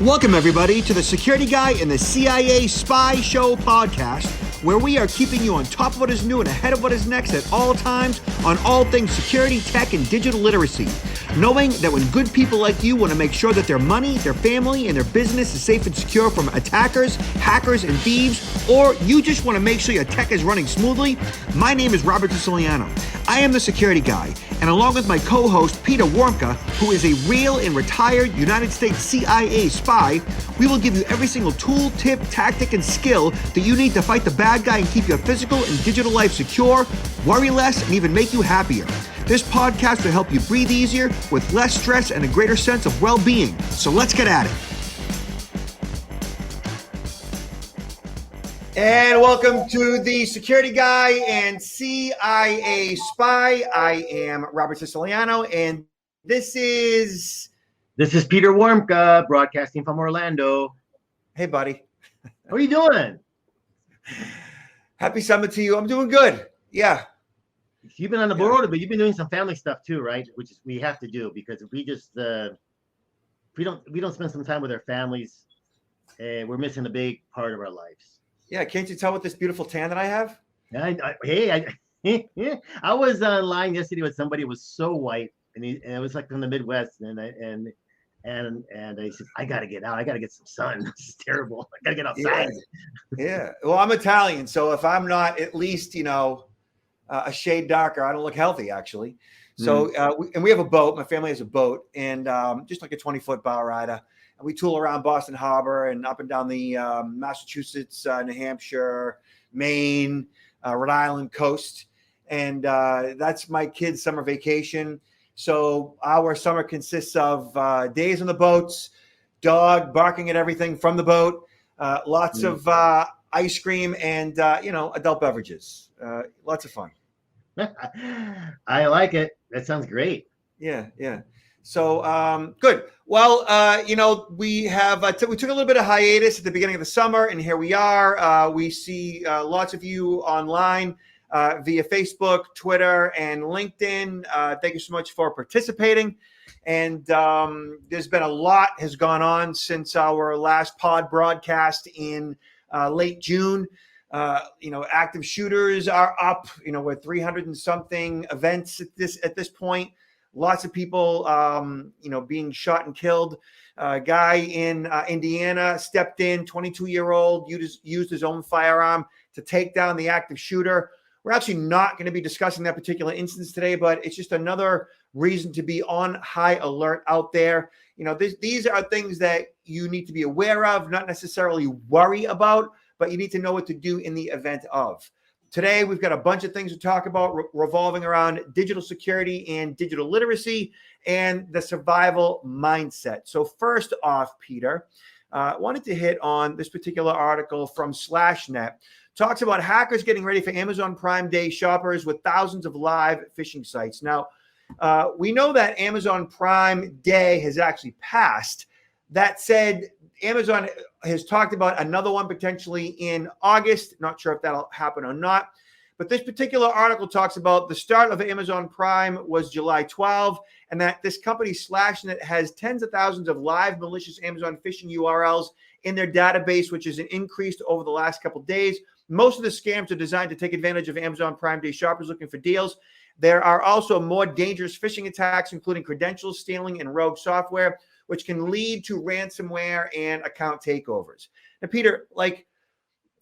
Welcome, everybody, to the Security Guy and the CIA Spy Show podcast, where we are keeping you on top of what is new and ahead of what is next at all times on all things security, tech, and digital literacy. Knowing that when good people like you want to make sure that their money, their family, and their business is safe and secure from attackers, hackers, and thieves, or you just want to make sure your tech is running smoothly, my name is Robert Siciliano. I am the Security Guy, and along with my co-host, Peter Warmka, who is a real and retired United States CIA spy, we will give you every single tool, tip, tactic, and skill that you need to fight the bad guy and keep your physical and digital life secure, worry less, and even make you happier. This podcast will help you breathe easier with less stress and a greater sense of well-being. So let's get at it. And welcome to the Security Guy and CIA Spy. I am Robert Siciliano, and this is Peter Warmka, broadcasting from Orlando. Hey, buddy. How are you doing? Happy summer to you. I'm doing good. Yeah. You've been on the road, but you've been doing some family stuff too, right? Which is we have to do, because if we just we don't spend some time with our families, we're missing a big part of our lives. Yeah, can't you tell with this beautiful tan that I have? I was online yesterday with somebody who was so white, and it was like from the Midwest, and I said, I gotta get out. I gotta get some sun. This is terrible. I gotta get outside. Yeah. Well, I'm Italian, so if I'm not at least, a shade darker, I don't look healthy, actually. So, we have a boat. My family has a boat, and just like a 20-foot bow rider. And we tool around Boston Harbor and up and down the Massachusetts, New Hampshire, Maine, Rhode Island coast. And that's my kids' summer vacation. So our summer consists of days on the boats, dog barking at everything from the boat, lots of ice cream, and, adult beverages. Lots of fun. I like it. That sounds great. Yeah. So good. Well, we have we took a little bit of hiatus at the beginning of the summer, and here we are. We see lots of you online via Facebook, Twitter, and LinkedIn. Thank you so much for participating. And there's been a lot has gone on since our last pod broadcast in late June. Active shooters are up. With 300 and something events at this point. Lots of people, being shot and killed. A guy in Indiana stepped in, 22-year-old, used his own firearm to take down the active shooter. We're actually not going to be discussing that particular instance today, but it's just another reason to be on high alert out there. These are things that you need to be aware of, not necessarily worry about, but you need to know what to do in the event of. Today, we've got a bunch of things to talk about revolving around digital security and digital literacy and the survival mindset. So first off, Peter, I wanted to hit on this particular article from SlashNet. Talks about hackers getting ready for Amazon Prime Day shoppers with thousands of live phishing sites. Now, we know that Amazon Prime Day has actually passed. That said, Amazon has talked about another one potentially in August. Not sure if that'll happen or not. But this particular article talks about the start of Amazon Prime was July 12, and that this company SlashNet has tens of thousands of live malicious Amazon phishing URLs in their database, which has increased over the last couple of days. Most of the scams are designed to take advantage of Amazon Prime Day shoppers looking for deals. There are also more dangerous phishing attacks, including credentials stealing and rogue software, which can lead to ransomware and account takeovers. Now, Peter,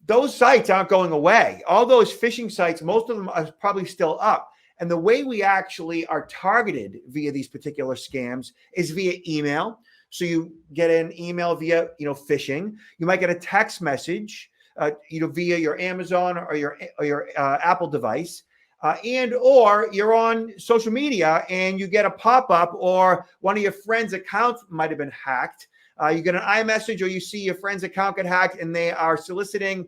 those sites aren't going away. All those phishing sites, most of them are probably still up. And the way we actually are targeted via these particular scams is via email. So you get an email via, phishing. You might get a text message, via your Amazon or your Apple device. Or you're on social media and you get a pop-up, or one of your friends' accounts might have been hacked. You get an iMessage, or you see your friend's account get hacked, and they are soliciting,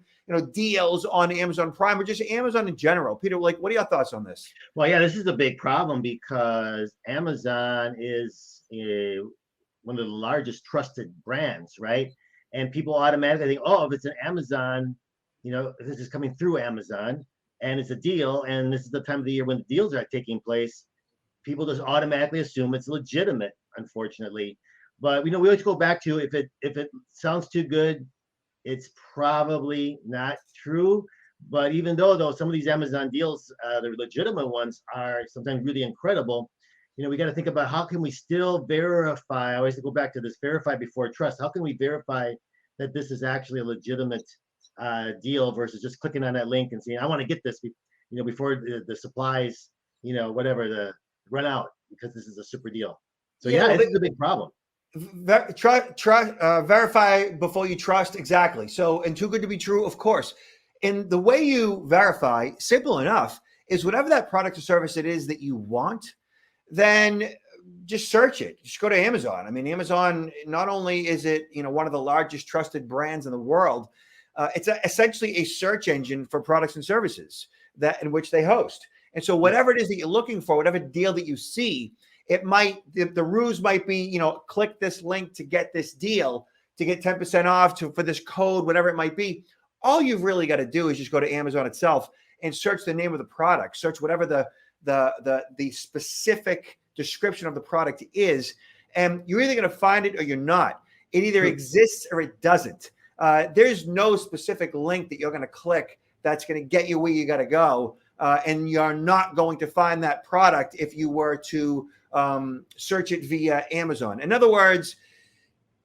deals on Amazon Prime or just Amazon in general. Peter, what are your thoughts on this? Well, yeah, this is a big problem because Amazon is one of the largest trusted brands, right? And people automatically think, oh, if it's an Amazon, this is coming through Amazon, and it's a deal, and this is the time of the year when the deals are taking place, people just automatically assume it's legitimate, unfortunately. But we always go back to if it sounds too good, it's probably not true. But even though some of these Amazon deals, the legitimate ones, are sometimes really incredible, we got to think about how can we still verify. I always go back to this: verify before trust. How can we verify that this is actually a legitimate deal versus just clicking on that link and saying, "I want to get this," before the supplies, whatever, the run out, because this is a super deal. So Yeah, well, this is a big problem. Verify before you trust. Exactly. So, and too good to be true, of course. And the way you verify, simple enough, is whatever that product or service it is that you want, then just search it. Just go to Amazon. I mean, Amazon, not only is it, one of the largest trusted brands in the world, it's essentially a search engine for products and services that in which they host. And so whatever it is that you're looking for, whatever deal that you see, it might, the ruse might be, click this link to get this deal, to get 10% off for this code, whatever it might be. All you've really got to do is just go to Amazon itself and search the name of the product, search whatever the specific description of the product is, and you're either going to find it or you're not. It either exists or it doesn't. There's no specific link that you're going to click that's going to get you where you got to go, and you're not going to find that product if you were to search it via Amazon. In other words,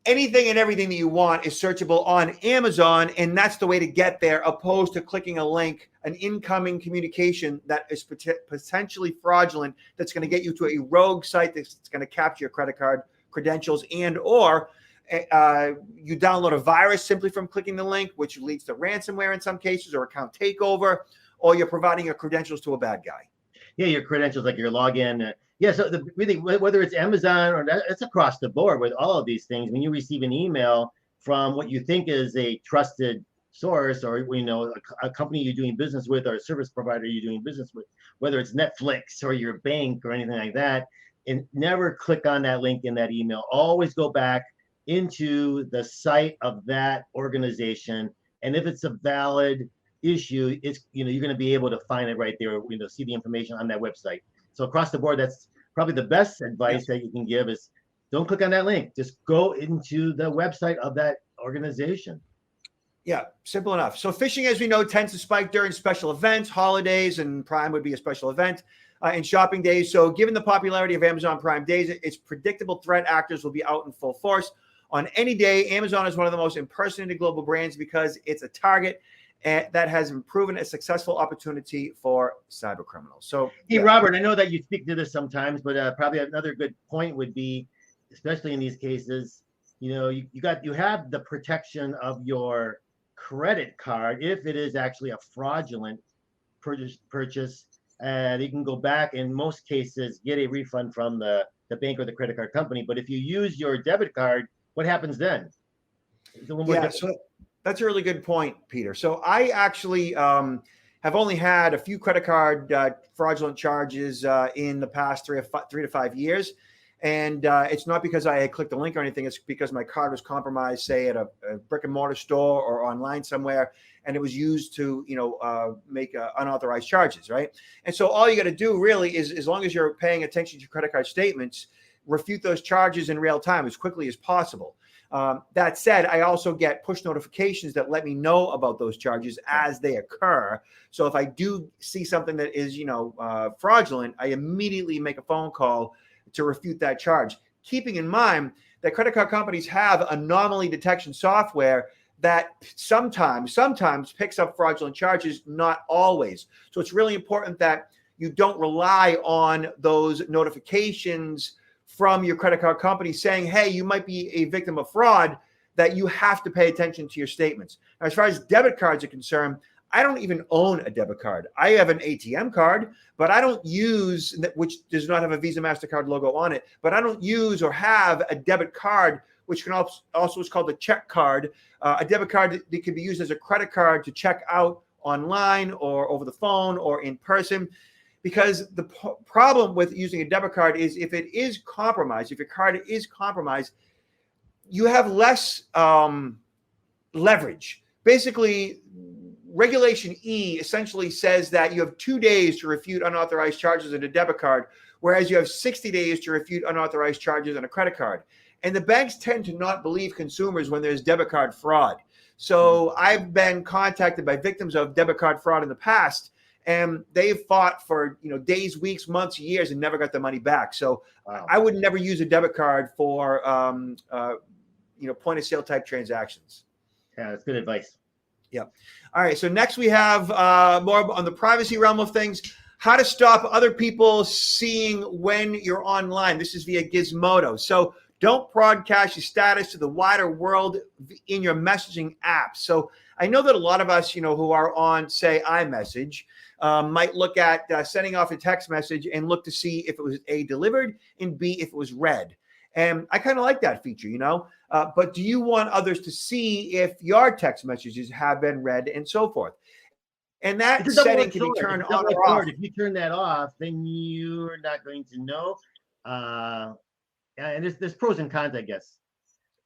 anything and everything that you want is searchable on Amazon, and that's the way to get there, opposed to clicking a link, an incoming communication that is potentially fraudulent, that's going to get you to a rogue site that's going to capture your credit card credentials, or you download a virus simply from clicking the link, which leads to ransomware in some cases, or account takeover, or you're providing your credentials to a bad guy. Yeah, your credentials, like your login. Yeah, so really, whether it's Amazon or it's across the board with all of these things, when you receive an email from what you think is a trusted source, or a company you're doing business with, or a service provider you're doing business with, whether it's Netflix or your bank or anything like that, and never click on that link in that email. Always go back into the site of that organization, and if it's a valid issue, it's you're going to be able to find it right there. See the information on that website. So across the board, that's probably the best advice that you can give is don't click on that link. Just go into the website of that organization. Yeah, simple enough. So phishing, as we know, tends to spike during special events, holidays, and Prime would be a special event, and shopping days. So given the popularity of Amazon Prime days, it's predictable threat actors will be out in full force. On any day, Amazon is one of the most impersonated global brands because it's a target that has proven a successful opportunity for cyber criminals. So, hey, Robert, I know that you speak to this sometimes, but probably another good point would be, especially in these cases, you have the protection of your credit card if it is actually a fraudulent purchase. You can go back in most cases, get a refund from the bank or the credit card company. But if you use your debit card, what happens then? So that's a really good point, Peter. So I actually have only had a few credit card fraudulent charges in the past 3 to 5 years. And it's not because I had clicked a link or anything. It's because my card was compromised, say, at a brick and mortar store or online somewhere, and it was used to, make unauthorized charges, right? And so all you got to do really is, as long as you're paying attention to your credit card statements, refute those charges in real time as quickly as possible. That said, I also get push notifications that let me know about those charges as they occur. So if I do see something that is, fraudulent, I immediately make a phone call to refute that charge, keeping in mind that credit card companies have anomaly detection software that sometimes picks up fraudulent charges, not always. So it's really important that you don't rely on those notifications from your credit card company saying, hey, you might be a victim of fraud, that you have to pay attention to your statements. Now, as far as debit cards are concerned, I don't even own a debit card. I have an ATM card, but I don't use, which does not have a Visa MasterCard logo on it, but I don't use or have a debit card, which can also is called a check card, a debit card that can be used as a credit card to check out online or over the phone or in person. Because the problem with using a debit card is if it is compromised, if your card is compromised, you have less leverage. Basically, Regulation E essentially says that you have 2 days to refute unauthorized charges on a debit card, whereas you have 60 days to refute unauthorized charges on a credit card. And the banks tend to not believe consumers when there's debit card fraud. So I've been contacted by victims of debit card fraud in the past, and they've fought for days, weeks, months, years, and never got the money back. So Wow. I would never use a debit card for point of sale type transactions. Yeah, that's good advice. Yep. All right. So next we have more on the privacy realm of things. How to stop other people seeing when you're online. This is via Gizmodo. So don't broadcast your status to the wider world in your messaging apps. So I know that a lot of us, who are on, say, iMessage, might look at sending off a text message and look to see if it was A, delivered, and B, if it was read. And I kind of like that feature, but do you want others to see if your text messages have been read and so forth? And that setting can be turned on or off. If you turn that off, then you're not going to know. And there's pros and cons, I guess,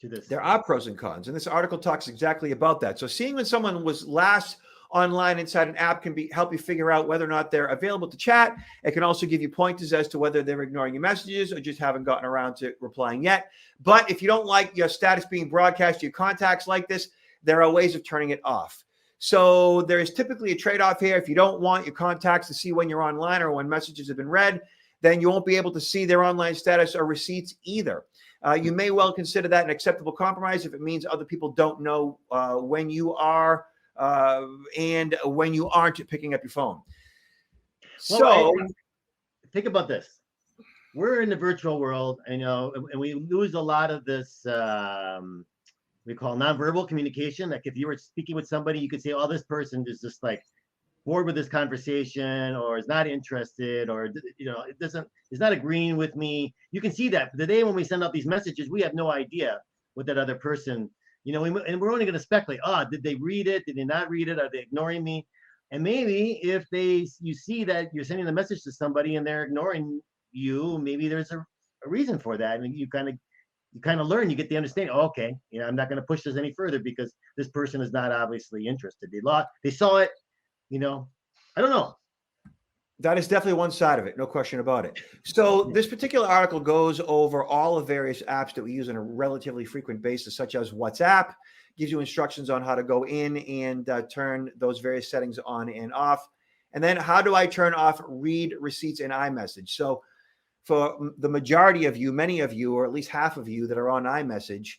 to this. There are pros and cons, and this article talks exactly about that. So seeing when someone was last online inside an app can help you figure out whether or not they're available to chat. It can also give you pointers as to whether they're ignoring your messages or just haven't gotten around to replying yet. But if you don't like your status being broadcast to your contacts like this, there are ways of turning it off. So there is typically a trade-off here. If you don't want your contacts to see when you're online or when messages have been read, then you won't be able to see their online status or receipts either. You may well consider that an acceptable compromise if it means other people don't know when you are and when you aren't picking up your phone. Well, think about this. We're in the virtual world, and we lose a lot of this we call nonverbal communication. Like if you were speaking with somebody, you could say, "Oh, this person is just like bored with this conversation, or is not interested, or is not agreeing with me." You can see that. But the day when we send out these messages, we have no idea what that other person, and we're only going to speculate. Oh, did they read it? Did they not read it? Are they ignoring me? And maybe if you see that you're sending a message to somebody and they're ignoring you, maybe there's a reason for that. And you kind of learn, you get the understanding. Oh, okay, I'm not going to push this any further because this person is not obviously interested. They saw it. I don't know. That is definitely one side of it, no question about it. So this particular article goes over all the various apps that we use on a relatively frequent basis, such as WhatsApp, gives you instructions on how to go in and turn those various settings on and off. And then how do I turn off read receipts in iMessage? So for the majority of you, many of you, or at least half of you that are on iMessage,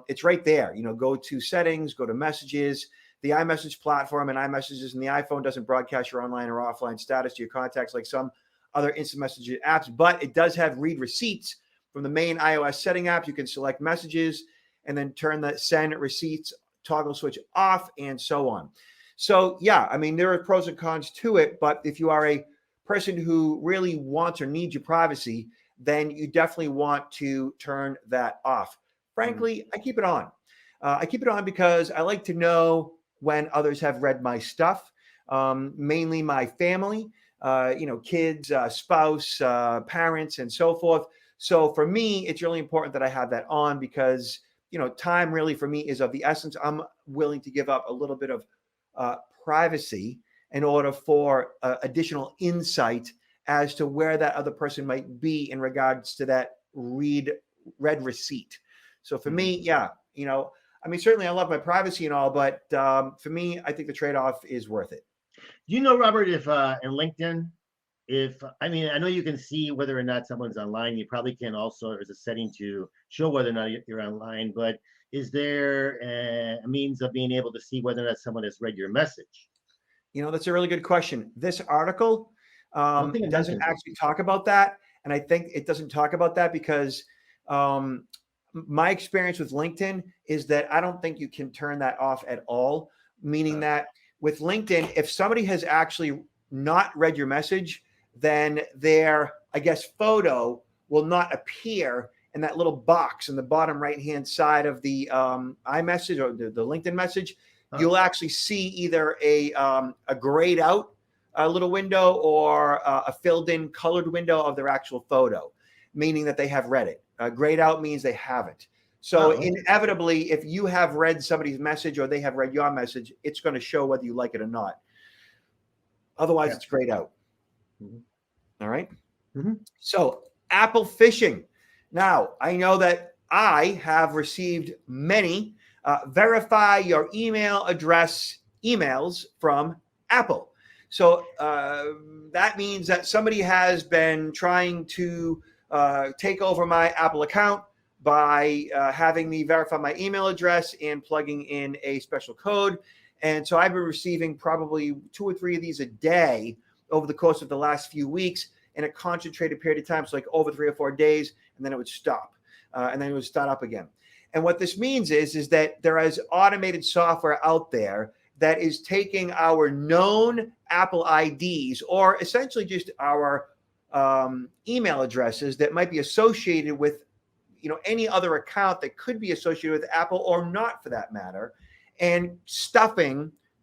it's right there. Go to settings, go to messages. The iMessage platform and iMessages in the iPhone doesn't broadcast your online or offline status to your contacts like some other instant messaging apps, but it does have read receipts from the main iOS setting app. You can select messages and then turn the send receipts toggle switch off and so on. So yeah, there are pros and cons to it, but if you are a person who really wants or needs your privacy, then you definitely want to turn that off. Frankly, I keep it on. I keep it on because I like to know when others have read my stuff, mainly my family, kids, spouse, parents, and so forth. So for me, it's really important that I have that on because, time really for me is of the essence. I'm willing to give up a little bit of privacy in order for additional insight as to where that other person might be in regards to that read receipt. So for me, yeah, certainly I love my privacy and all, but for me, I think the trade-off is worth it. Do you know, Robert, if in LinkedIn, I know you can see whether or not someone's online. You probably can also, there's a setting to show whether or not you're online, but is there a means of being able to see whether or not someone has read your message? That's a really good question. This article doesn't actually talk about that. And I think it doesn't talk about that because my experience with LinkedIn is that I don't think you can turn that off at all, meaning that with LinkedIn, if somebody has actually not read your message, then their, photo will not appear in that little box in the bottom right-hand side of the iMessage or the LinkedIn message. You'll actually see either a grayed out little window or a filled in colored window of their actual photo, meaning that they have read it. Grayed out means they haven't. So inevitably, if you have read somebody's message or they have read your message, it's going to show whether you like it or not. Otherwise, it's grayed out. All right. So Apple phishing. Now, I know that I have received many verify your email address emails from Apple. So that means that somebody has been trying to take over my Apple account by having me verify my email address and plugging in a special code. And so I've been receiving probably 2 or 3 of these a day over the course of the last few weeks in a concentrated period of time. So like over 3 or 4 days, and then it would stop. And then it would start up again. And what this means is that there is automated software out there that is taking our known Apple IDs, or essentially just our email addresses that might be associated with, any other account that could be associated with Apple or not, for that matter, and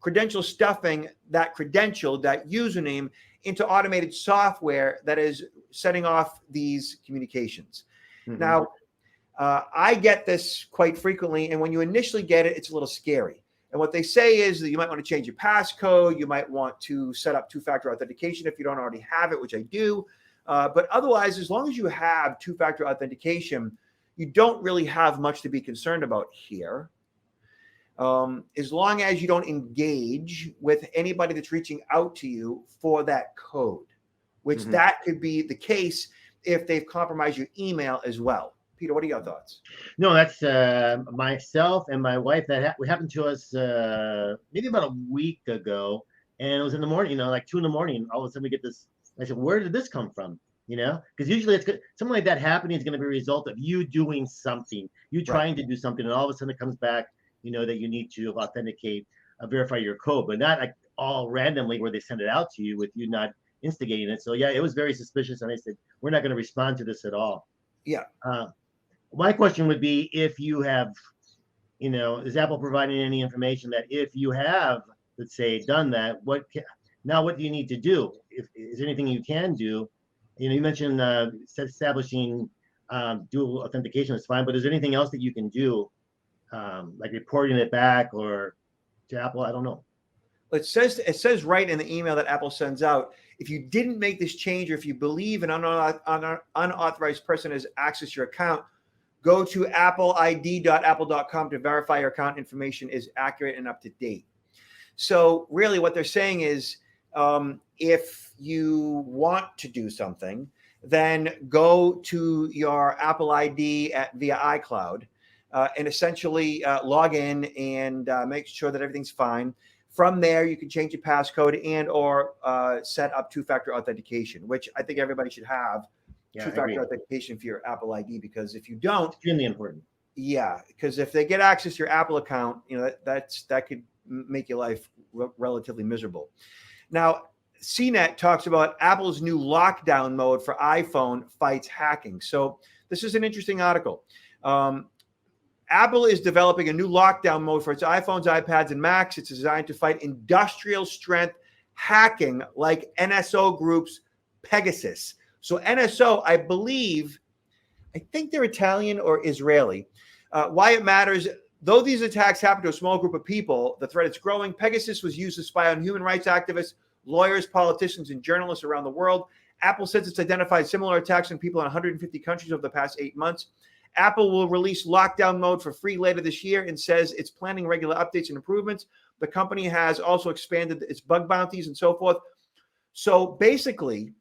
credential stuffing that credential, that username, into automated software that is setting off these communications. Mm-hmm. Now, I get this quite frequently, and when you initially get it, it's a little scary. And what they say is that you might want to change your passcode. You might want to set up two-factor authentication if you don't already have it, which I do. But otherwise, as long as you have two-factor authentication, you don't really have much to be concerned about here. As long as you don't engage with anybody that's reaching out to you for that code, which that could be the case if they've compromised your email as well. Peter, what are your thoughts? No, that's myself and my wife. That happened to us maybe about a week ago, and it was in the morning. Like 2 a.m. All of a sudden, we get this. I said, "Where did this come from?" Because usually it's good. Something like that happening is going to be a result of you doing something, you trying to do something, and all of a sudden it comes back. That you need to authenticate, verify your code, but not like all randomly where they send it out to you with you not instigating it. So yeah, it was very suspicious, and I said, "We're not going to respond to this at all." Yeah. My question would be, if you have, is Apple providing any information that if you have, let's say, done that, what do you need to do? If is there anything you can do? You mentioned establishing dual authentication is fine, but is there anything else that you can do, like reporting it back or to Apple? I don't know. It says right in the email that Apple sends out, if you didn't make this change, or if you believe an unauthorized person has accessed your account, go to appleid.apple.com to verify your account information is accurate and up to date. So really what they're saying is, if you want to do something, then go to your Apple ID via iCloud and essentially log in and make sure that everything's fine. From there, you can change your passcode and or set up two-factor authentication, which I think everybody should have. Two-factor authentication for your Apple ID, because if you don't, it's extremely important. Yeah, because if they get access to your Apple account, that could make your life relatively miserable. Now, CNET talks about Apple's new lockdown mode for iPhone fights hacking. So this is an interesting article. Apple is developing a new lockdown mode for its iPhones, iPads, and Macs. It's designed to fight industrial strength hacking like NSO Group's Pegasus. So NSO, I think they're Italian or Israeli. Why it matters, though these attacks happen to a small group of people, the threat is growing. Pegasus was used to spy on human rights activists, lawyers, politicians, and journalists around the world. Apple says it's identified similar attacks on people in 150 countries over the past 8 months. Apple will release lockdown mode for free later this year and says it's planning regular updates and improvements. The company has also expanded its bug bounties and so forth. So basically,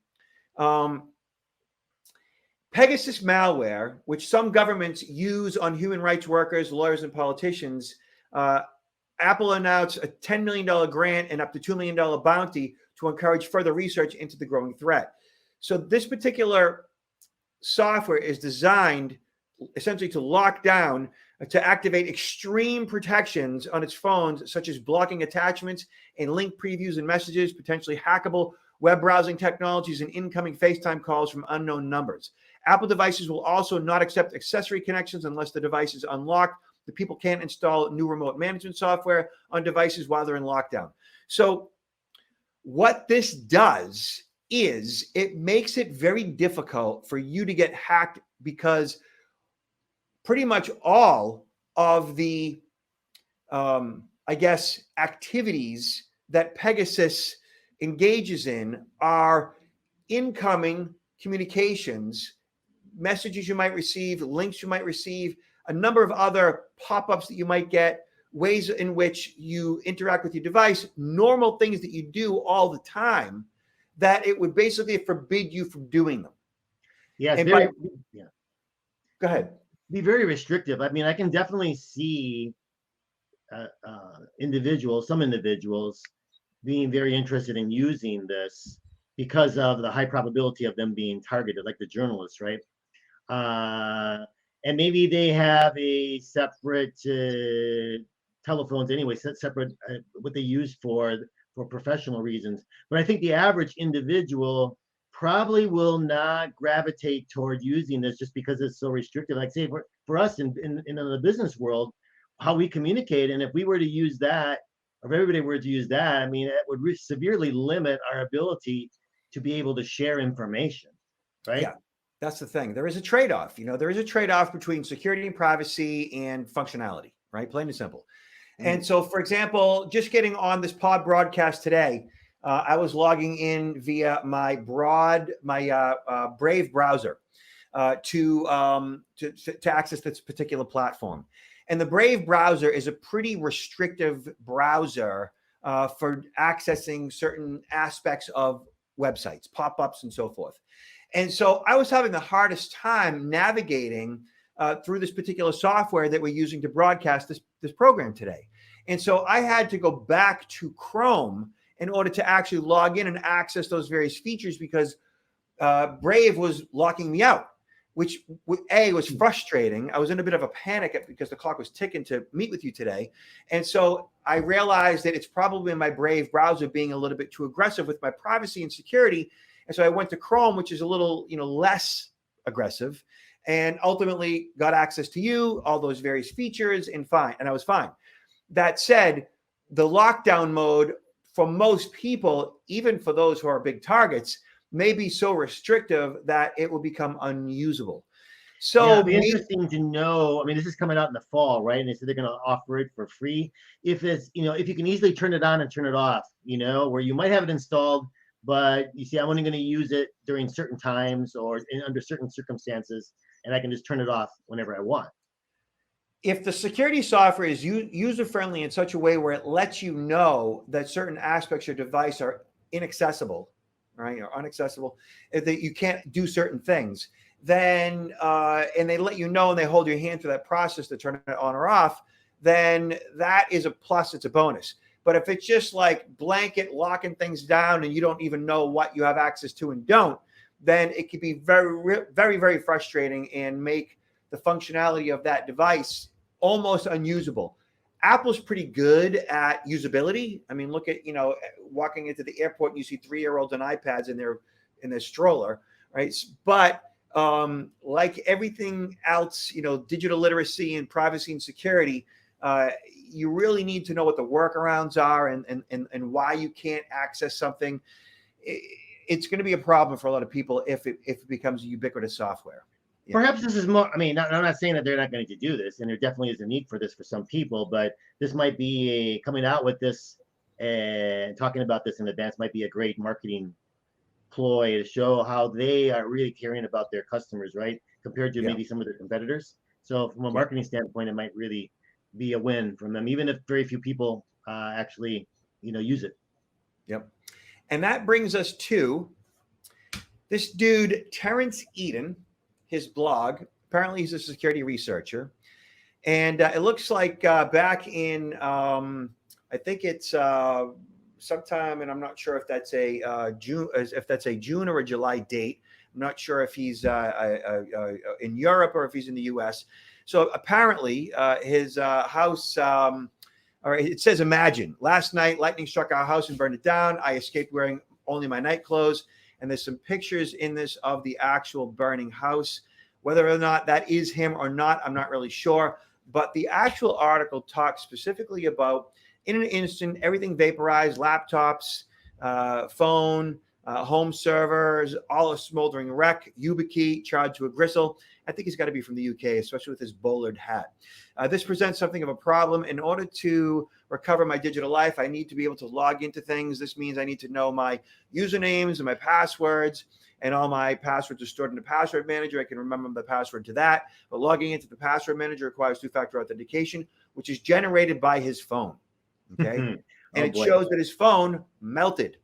Pegasus malware, which some governments use on human rights workers, lawyers, and politicians, Apple announced a $10 million grant and up to $2 million bounty to encourage further research into the growing threat. So this particular software is designed essentially to lock down, to activate extreme protections on its phones, such as blocking attachments and link previews and messages, potentially hackable web browsing technologies, and incoming FaceTime calls from unknown numbers. Apple devices will also not accept accessory connections unless the device is unlocked. The people can't install new remote management software on devices while they're in lockdown. So what this does is it makes it very difficult for you to get hacked, because pretty much all of the, activities that Pegasus engages in are incoming communications messages you might receive, links you might receive, a number of other pop-ups that you might get, ways in which you interact with your device, normal things that you do all the time, that it would basically forbid you from doing them. Yeah, it's And very, yeah. Go ahead. Be very restrictive. I mean, I can definitely see some individuals being very interested in using this because of the high probability of them being targeted, like the journalists, right? And maybe they have a separate telephones anyway, separate what they use for professional reasons. But I think the average individual probably will not gravitate toward using this just because it's so restrictive. Like say for us in the business world, how we communicate, and if we were to use that, or if everybody were to use that, I mean, it would severely limit our ability to be able to share information, right? Yeah, that's the thing. There is a trade-off. There is a trade-off between security and privacy and functionality, right? Plain and simple. And so, for example, just getting on this pod broadcast today, I was logging in via my Brave browser to access this particular platform. And the Brave browser is a pretty restrictive browser for accessing certain aspects of websites, pop-ups, and so forth. And so I was having the hardest time navigating through this particular software that we're using to broadcast this program today. And so I had to go back to Chrome in order to actually log in and access those various features because Brave was locking me out, which was frustrating. I was in a bit of a panic because the clock was ticking to meet with you today. And so I realized that it's probably my Brave browser being a little bit too aggressive with my privacy and security. And so I went to Chrome, which is a little, less aggressive, and ultimately got access to you, all those various features, and I was fine. That said, the lockdown mode for most people, even for those who are big targets, may be so restrictive that it will become unusable. So yeah, it'd be interesting to know. I mean, this is coming out in the fall, right? And they said they're going to offer it for free. If it's, if you can easily turn it on and turn it off, where you might have it installed, but you see, I'm only going to use it during certain times or under certain circumstances, and I can just turn it off whenever I want. If the security software is user-friendly in such a way where it lets you know that certain aspects of your device are inaccessible, right, or unaccessible, that you can't do certain things, then, and they let you know and they hold your hand through that process to turn it on or off, then that is a plus, it's a bonus. But if it's just like blanket locking things down and you don't even know what you have access to and don't, then it could be very, very, very frustrating and make the functionality of that device almost unusable. Apple's pretty good at usability. I mean, look at, walking into the airport and you see 3-year-olds on iPads in their stroller, right? But like everything else, digital literacy and privacy and security, you really need to know what the workarounds are and why you can't access something. It's going to be a problem for a lot of people if it becomes a ubiquitous software. Yeah. Perhaps this is more, I mean, I'm not saying that they're not going to do this, and there definitely is a need for this for some people, but this might be coming out with this and talking about this in advance might be a great marketing ploy to show how they are really caring about their customers, right? Compared to maybe some of their competitors. So from a marketing standpoint, it might really be a win from them, even if very few people actually, use it. Yep. And that brings us to this dude, Terrence Eden, his blog. Apparently he's a security researcher. And it looks like back in, I think it's sometime, and I'm not sure if that's a June or a July date. I'm not sure if he's in Europe or if he's in the US. So apparently his house, or it says, imagine, last night, lightning struck our house and burned it down. I escaped wearing only my night clothes. And there's some pictures in this of the actual burning house. Whether or not that is him or not, I'm not really sure. But the actual article talks specifically about, in an instant, everything vaporized, laptops, phone, home servers, all a smoldering wreck, YubiKey charged to a gristle. I think he's got to be from the UK, especially with his bowlered hat. This presents something of a problem. In order to recover my digital life, I need to be able to log into things. This means I need to know my usernames and my passwords, and all my passwords are stored in the password manager. I can remember the password to that. But logging into the password manager requires two-factor authentication, which is generated by his phone. Okay. And it shows that his phone melted.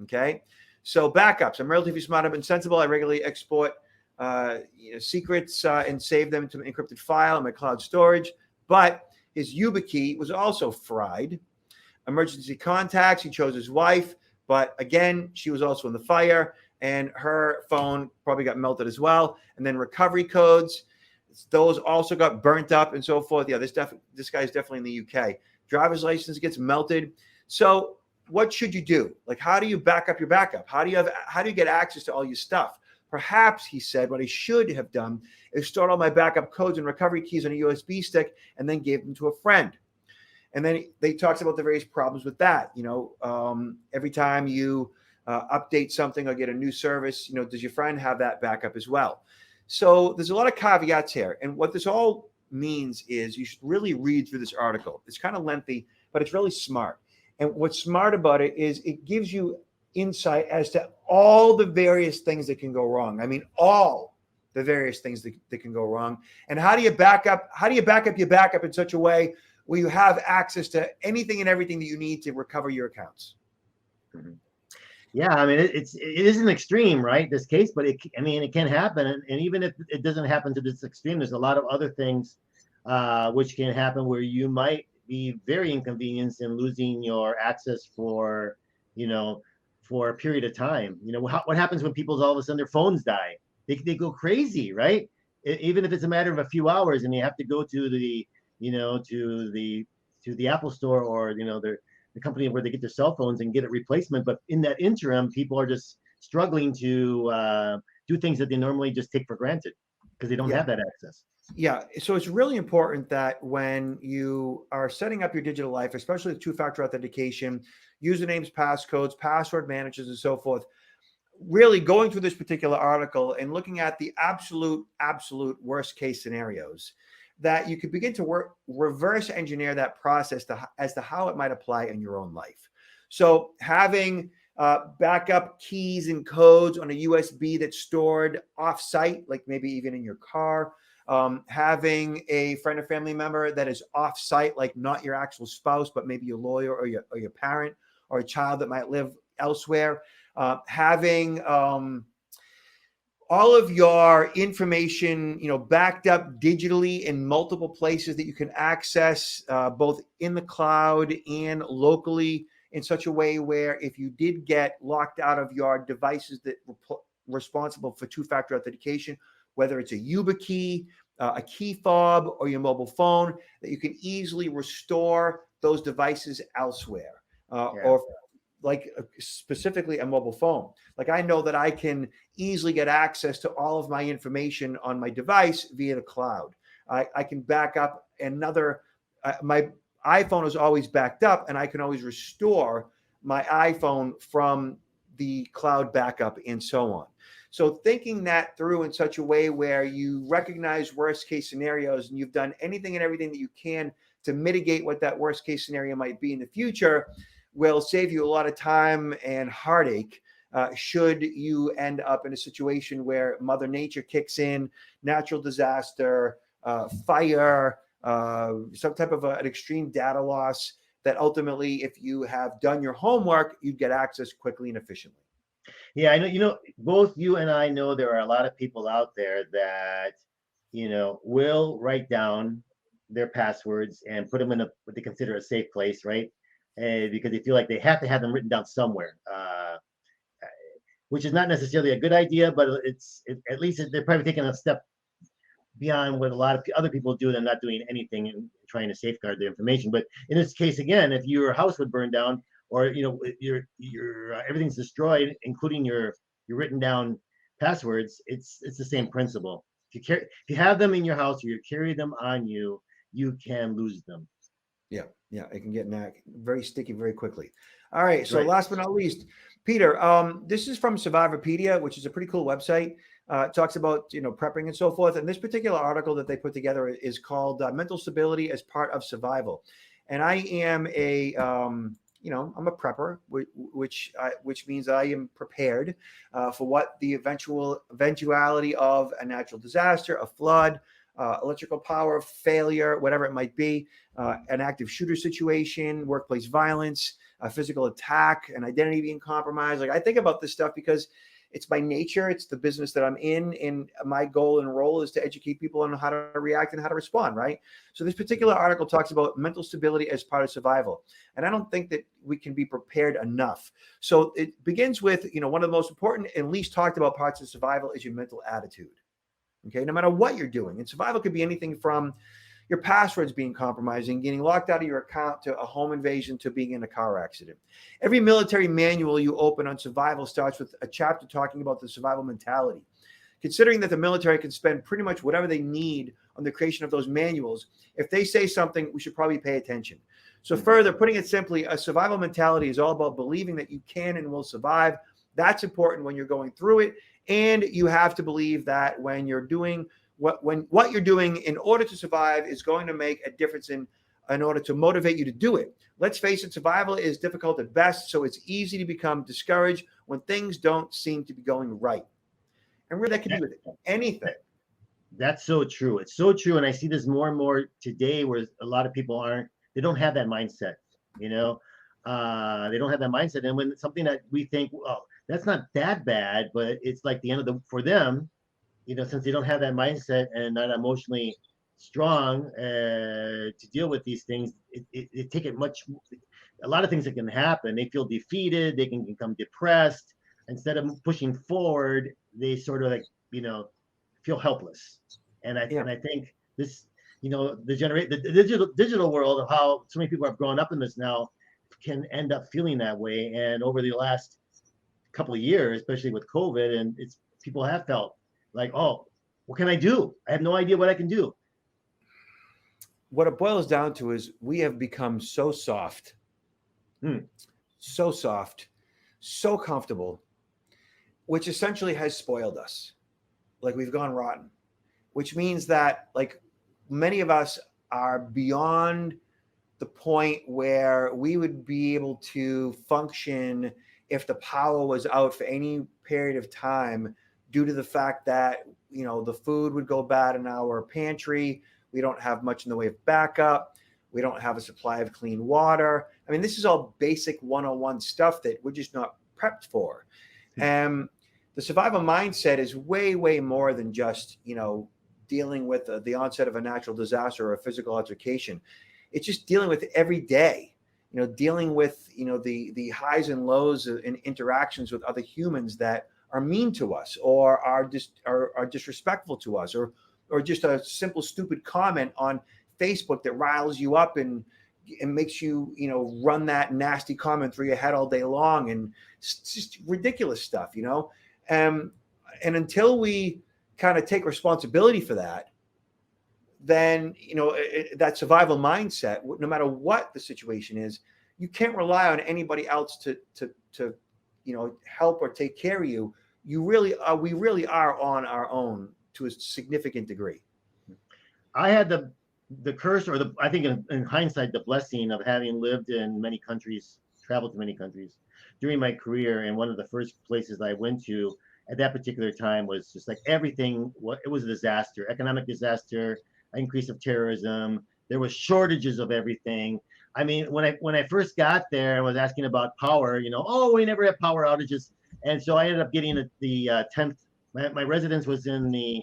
Okay. So backups. I'm relatively smart and sensible. I regularly export secrets and save them to an encrypted file in my cloud storage. But his YubiKey was also fried. Emergency contacts. He chose his wife, but again, she was also in the fire, and her phone probably got melted as well. And then recovery codes, those also got burnt up and so forth. Yeah, this guy is definitely in the UK. Driver's license gets melted. So what should you do? Like, how do you back up your backup? How do you get access to all your stuff? Perhaps, he said, what I should have done is stored all my backup codes and recovery keys on a USB stick and then gave them to a friend. And then they talked about the various problems with that. Every time you update something or get a new service, does your friend have that backup as well? So there's a lot of caveats here. And what this all means is you should really read through this article. It's kind of lengthy, but it's really smart. And what's smart about it is it gives you insight as to all the various things that can go wrong. I mean, all the various things that can go wrong. And how do you back up your backup in such a way where you have access to anything and everything that you need to recover your accounts? Mm-hmm. Yeah, I mean, it is an extreme, right? This case, but it can happen, and even if it doesn't happen to this extreme, there's a lot of other things which can happen where you might be very inconvenienced in losing your access for a period of time. What happens when people's all of a sudden their phones die? They go crazy, right? Even if it's a matter of a few hours, and you have to go to the to the Apple store or the company where they get their cell phones and get a replacement. But in that interim, people are just struggling to do things that they normally just take for granted because they don't have that access. Yeah. So it's really important that when you are setting up your digital life, especially with two-factor authentication, usernames, passcodes, password managers, and so forth, really going through this particular article and looking at the absolute worst case scenarios, that you could begin to reverse engineer that process as to how it might apply in your own life. So having backup keys and codes on a USB that's stored off-site, like maybe even in your car, having a friend or family member that is off-site, like not your actual spouse, but maybe your lawyer or your parent or a child that might live elsewhere, having all of your information, backed up digitally in multiple places that you can access, both in the cloud and locally, in such a way where if you did get locked out of your devices that were responsible for two-factor authentication, whether it's a YubiKey, a key fob, or your mobile phone, that you can easily restore those devices elsewhere, or like specifically a mobile phone. Like, I know that I can easily get access to all of my information on my device via the cloud. I can back up another, my iPhone is always backed up, and I can always restore my iPhone from the cloud backup and so on. So thinking that through in such a way where you recognize worst case scenarios and you've done anything and everything that you can to mitigate what that worst case scenario might be in the future will save you a lot of time and heartache should you end up in a situation where Mother Nature kicks in, natural disaster, fire, some type of an extreme data loss, that ultimately, if you have done your homework, you'd get access quickly and efficiently. Yeah, I know, both you and I know there are a lot of people out there that, will write down their passwords and put them in what they consider a safe place, right? Because they feel like they have to have them written down somewhere, which is not necessarily a good idea, but at least they're probably taking a step beyond what a lot of other people do. They're not doing anything and trying to safeguard their information. But in this case, again, if your house would burn down, or your everything's destroyed, including your written down passwords, it's the same principle. If you have them in your house or you carry them on you, you can lose them. Yeah, yeah, it can get very sticky very quickly. All right, so Right. last but not least, Peter, this is from Survivorpedia, which is a pretty cool website. It talks about prepping and so forth. And this particular article that they put together is called "Mental Stability as Part of Survival." And I am I'm a prepper, which means I am prepared for what the eventuality of a natural disaster, a flood, electrical power failure, whatever it might be, an active shooter situation, workplace violence, a physical attack, an identity being compromised. Like I think about this stuff because it's my nature. It's the business that I'm in. And my goal and role is to educate people on how to react and how to respond, right? So this particular article talks about mental stability as part of survival. And I don't think that we can be prepared enough. So it begins with, one of the most important and least talked about parts of survival is your mental attitude. Okay, no matter what you're doing. And survival could be anything from your passwords being compromised and getting locked out of your account to a home invasion to being in a car accident. Every military manual you open on survival starts with a chapter talking about the survival mentality. Considering that the military can spend pretty much whatever they need on the creation of those manuals, if they say something, we should probably pay attention. So further, putting it simply, a survival mentality is all about believing that you can and will survive. That's important when you're going through it. And you have to believe that when you're doing what you're doing in order to survive is going to make a difference in order to motivate you to do it. Let's face it, survival is difficult at best, so it's easy to become discouraged when things don't seem to be going right. And really, that can be That, with anything. that's so true. It's so true. And I see this more and more today where a lot of people they don't have that mindset, you know? They don't have that mindset. And when it's something that we think, well, that's not that bad, but it's like the end of for them, since they don't have that mindset and not emotionally strong to deal with these things, it take it much. A lot of things that can happen. They feel defeated. They can become depressed. Instead of pushing forward, they sort of feel helpless. Yeah. And I think this, the digital world of how so many people have grown up in this now can end up feeling that way. And over the last couple of years, especially with COVID, and it's people have felt like, oh, what can I do? I have no idea what I can do. What it boils down to is we have become so soft, Hmm. so soft, so comfortable, which essentially has spoiled us. Like we've gone rotten, which means that like many of us are beyond the point where we would be able to function if the power was out for any period of time due to the fact that the food would go bad in our pantry. We don't have much in the way of backup. We don't have a supply of clean water. I mean, this is all basic 101 stuff that we're just not prepped for. And the survival mindset is way, way more than just, dealing with the onset of a natural disaster or a physical altercation. It's just dealing with every day, dealing with, the highs and lows in interactions with other humans that are mean to us or are disrespectful to us, or just a simple stupid comment on Facebook that riles you up and makes you run that nasty comment through your head all day long, and it's just ridiculous stuff, and until we kind of take responsibility for that, then that survival mindset, no matter what the situation is, you can't rely on anybody else to help or take care of you. We really are on our own to a significant degree. I had the curse, or I think in hindsight, the blessing of having lived in many countries, traveled to many countries during my career. And one of the first places I went to at that particular time was just like everything. It was a disaster, economic disaster, increase of terrorism. There was shortages of everything. I mean, when I first got there and was asking about power, oh, we never have power outages. And so I ended up getting the 10th. My residence was in the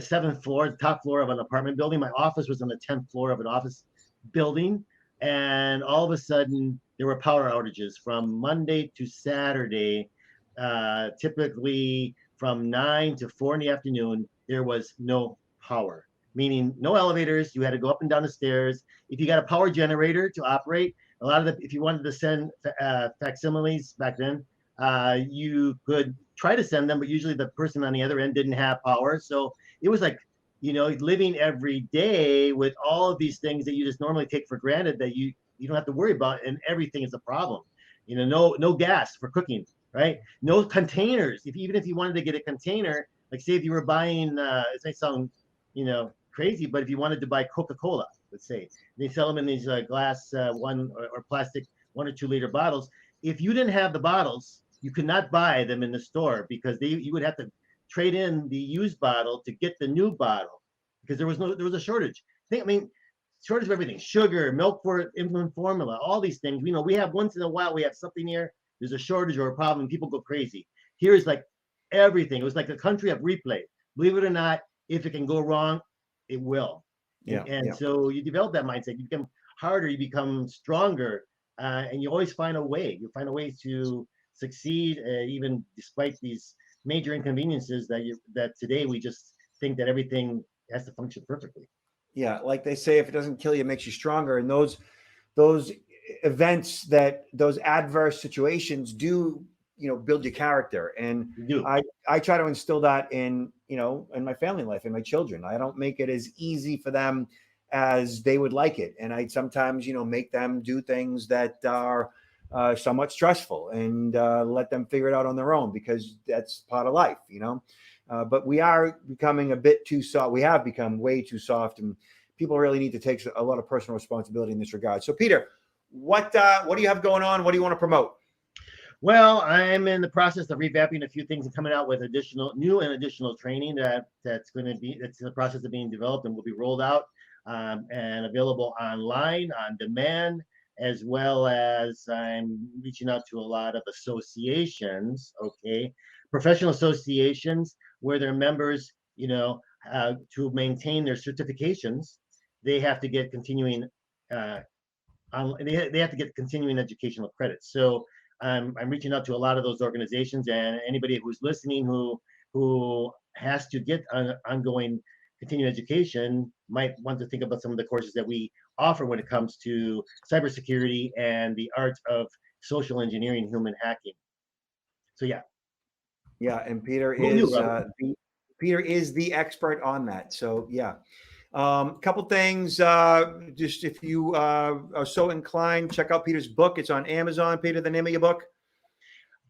seventh floor, the top floor of an apartment building. My office was on the 10th floor of an office building. And all of a sudden, there were power outages from Monday to Saturday. Typically from 9 to 4 in the afternoon, there was no power, meaning no elevators. You had to go up and down the stairs. If you got a power generator to operate, if you wanted to send facsimiles back then, you could try to send them, but usually the person on the other end didn't have power. So it was like living every day with all of these things that you just normally take for granted that you don't have to worry about, and everything is a problem. No gas for cooking, right? No containers. Even if you wanted to get a container, like say if you were buying, it may sound, crazy, but if you wanted to buy Coca-Cola, let's say, they sell them in these glass one or plastic 1 or 2 liter bottles. If you didn't have the bottles, you could not buy them in the store because you would have to trade in the used bottle to get the new bottle because there was a shortage. Shortage of everything: sugar, milk for infant formula, all these things. We have once in a while we have something here. There's a shortage or a problem, people go crazy. Here is like everything. It was like a country of replay. Believe it or not, if it can go wrong, it will. So you develop that mindset. You become harder. You become stronger, and you always find a way. You find a way to succeed, even despite these major inconveniences that today we just think that everything has to function perfectly. Yeah, like they say, if it doesn't kill you, it makes you stronger. And those events, those adverse situations do, build your character. And I try to instill that in my family life, in my children. I don't make it as easy for them as they would like it. And I sometimes, make them do things that are somewhat stressful and let them figure it out on their own, because that's part of life, but we are becoming a bit too soft. We have become way too soft, and people really need to take a lot of personal responsibility in this regard. So, Peter, what do you have going on? What do you want to promote? Well, I'm in the process of revamping a few things and coming out with new and additional training that's in the process of being developed and will be rolled out and available online, on demand, as well as I'm reaching out to a lot of associations, professional associations, where their members, to maintain their certifications, they have to get continuing they have to get continuing educational credits. So I'm reaching out to a lot of those organizations, and anybody who's listening who has to get an ongoing continuing education might want to think about some of the courses that we offer when it comes to cybersecurity and the art of social engineering, human hacking. So yeah. And Peter is the expert on that. So yeah. Couple things, just if you are so inclined, check out Peter's book. It's on Amazon. Peter, the name of your book?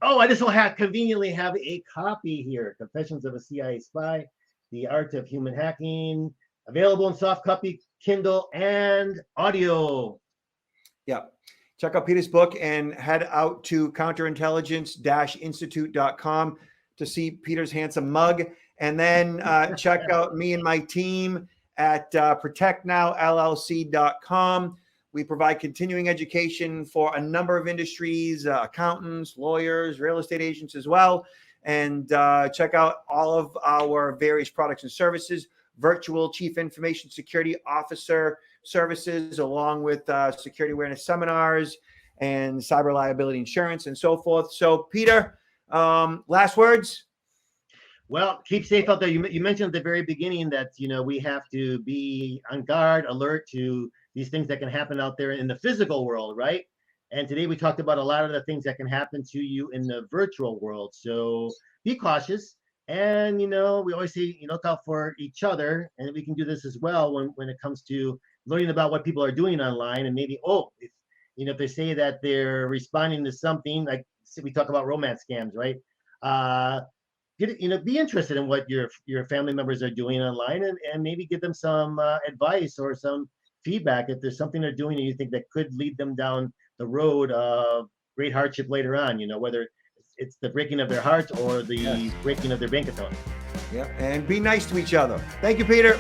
Oh, I just will conveniently have a copy here. Confessions of a CIA Spy, The Art of Human Hacking, available in soft copy, Kindle, and audio. Yeah. Check out Peter's book and head out to counterintelligence-institute.com to see Peter's handsome mug. And then check out me and my team at protectnowllc.com. We provide continuing education for a number of industries, accountants, lawyers, real estate agents as well. And check out all of our various products and services, virtual chief information security officer services, along with security awareness seminars and cyber liability insurance and so forth. So, Peter, last words? Well, keep safe out there. You mentioned at the very beginning that, we have to be on guard, alert to these things that can happen out there in the physical world, right? And today we talked about a lot of the things that can happen to you in the virtual world. So be cautious. And, we always say, look out for each other. And we can do this as well when it comes to learning about what people are doing online. And maybe, if they say that they're responding to something, like we talk about romance scams, right? Be interested in what your family members are doing online, and maybe give them some advice or some feedback if there's something they're doing and you think that could lead them down the road of great hardship later on, whether it's the breaking of their heart or the breaking of their bank account. Yeah, and be nice to each other. Thank you, Peter.